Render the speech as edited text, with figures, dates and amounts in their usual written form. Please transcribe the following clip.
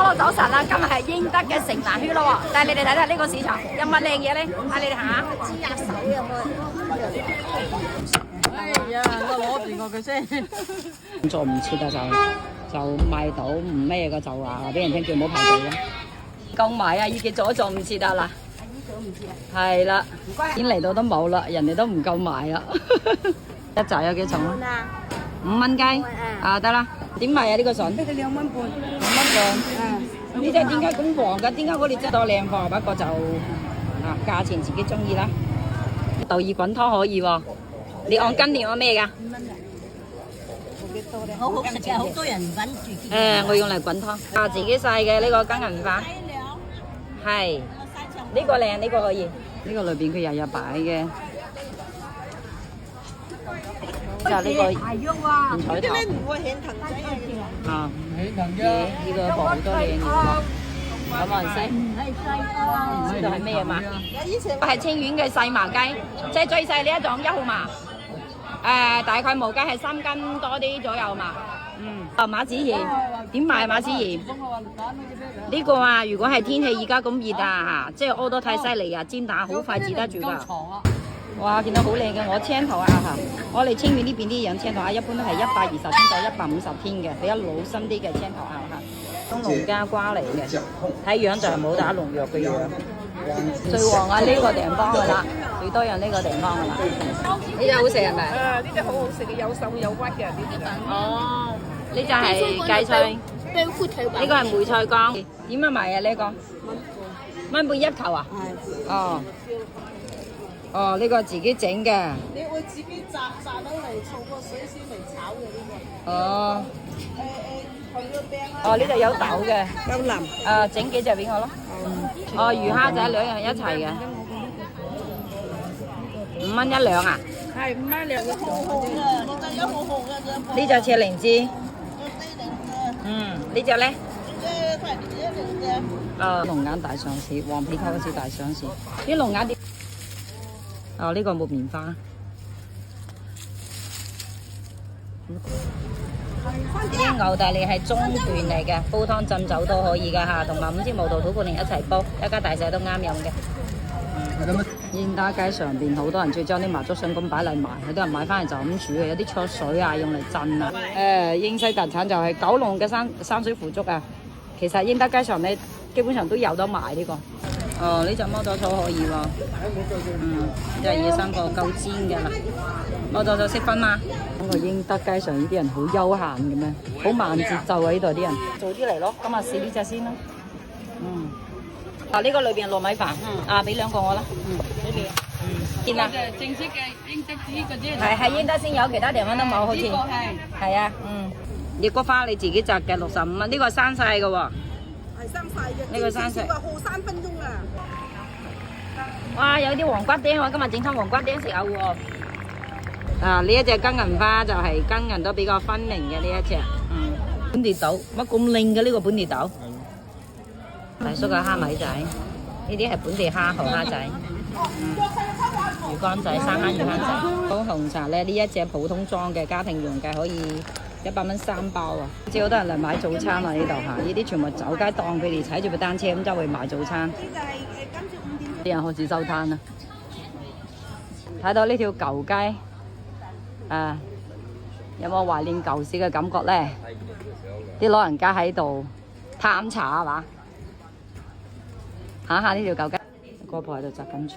Hello， 早晨啊！今日係英德嘅城南區咯喎，帶你哋睇睇呢個市場有乜靚嘢咧？帶你哋行下。支下手有冇？哎呀，我攞住我嘅先。做唔切啊就賣到唔咩嘅就話俾人聽叫唔好排隊啦。夠埋啊！已經做唔切啊嗱。係啦，已經嚟到都冇啦，人哋都唔夠賣啊。一紮有幾重啊？5蚊雞啊，得啦。點賣啊？呢個筍？呢個2蚊半。2蚊半。呢隻點解咁黃㗎？點解我哋執到靚貨？不過就價錢自己中意啦。豆耳滾湯可以喎。你按斤定按咩㗎？5蚊啊！好好食嘅，好多人揾住。我用嚟滾湯。自己曬嘅呢個金銀花。係。呢個靚，呢個可以。呢個裏邊佢日日擺嘅。就呢個芫彩頭。啊，呢個好多靚嘢喎。有冇人識？唔知道係咩嘛？係清遠嘅細麻雞，即係最細呢一種1號麻。大概毛雞係3斤多啲左右嘛。馬子鹽點賣馬子鹽？呢個啊，如果係天氣而家咁熱啊，即係屙得太犀利啊，煎蛋好快治得住㗎。哇，見到好靚嘅，我青頭鴨我哋清遠呢邊啲養青頭鴨一般都係120天到150天嘅，比較老身啲嘅青頭鴨東農家瓜嚟嘅，睇樣就係冇打農藥嘅樣。最旺啊呢個地方㗎啦，最多人呢個地方㗎啦。呢隻好食係咪？呢隻好好食嘅，有瘦有骨嘅呢隻。哦，呢隻係芥菜，呢個係梅菜乾。點樣賣啊？呢個1蚊半1球啊？哦。哦，呢個自己整嘅。你會自己炸到嚟，儲個水先嚟炒嘅呢個。哦。紅肉餅啊。哦，呢度有豆嘅。有腍。整幾隻俾我咯。哦，魚蝦仔2樣一齊嘅。5蚊1兩啊？係5蚊2個。好紅嘅，呢隻有好紅嘅。呢隻赤靈芝。呢隻咧？龍眼大上市，黃皮溝嗰時大上市。啲龍眼啲。哦，呢個木棉花。啲牛大利係中段嚟嘅，煲湯浸酒都可以㗎嚇，同埋5支毛肚土罐靈一齊煲，一家大細都啱飲嘅。英德街上邊好多人中意將啲麻竹筍咁擺嚟賣，有啲人買翻嚟就咁煮嘅，有啲焯水啊，用嚟浸啊。英西特產就係九龍嘅山水腐竹啊，其實英德街上咧基本上都有得賣呢個。哦，呢隻摩佐草可以喎。1、2、3個夠煎嘅啦。摩佐草識分嗎？咁個英德街上呢啲人好悠閒嘅咩？好慢節奏啊！呢度啲人早啲嚟咯。今日試呢隻先啦。呢個裏邊糯米飯，俾2個我啦。呢邊。見啦。正式嘅英德呢個啫。係英德先有，其他地方都冇好似。係啊，野菊花你自己摘嘅65蚊，呢個生晒嘅喎。係生晒嘅。呢個生晒。好3分鐘啊！哇，有啲黃瓜丁，我今日整餐黃瓜丁食下喎。呢一隻金銀花就係金銀都比較分明嘅呢一隻。本地豆，乜咁靚嘅呢個本地豆？大叔嘅蝦米仔，呢啲係本地蝦蠔蝦仔。魚乾仔，生蝦魚乾仔。好紅茶咧，呢一隻普通裝嘅家庭用嘅可以100蚊3包啊！好似好多人嚟買早餐啊呢度嚇，呢啲全部走街檔，佢哋踩住部單車咁周圍買早餐。啲人開始收攤啦。睇到呢條舊街，有冇懷念舊時嘅感覺咧？啲老人家喺度探茶係嘛？行下呢條舊街，個婆喺度摘緊菜。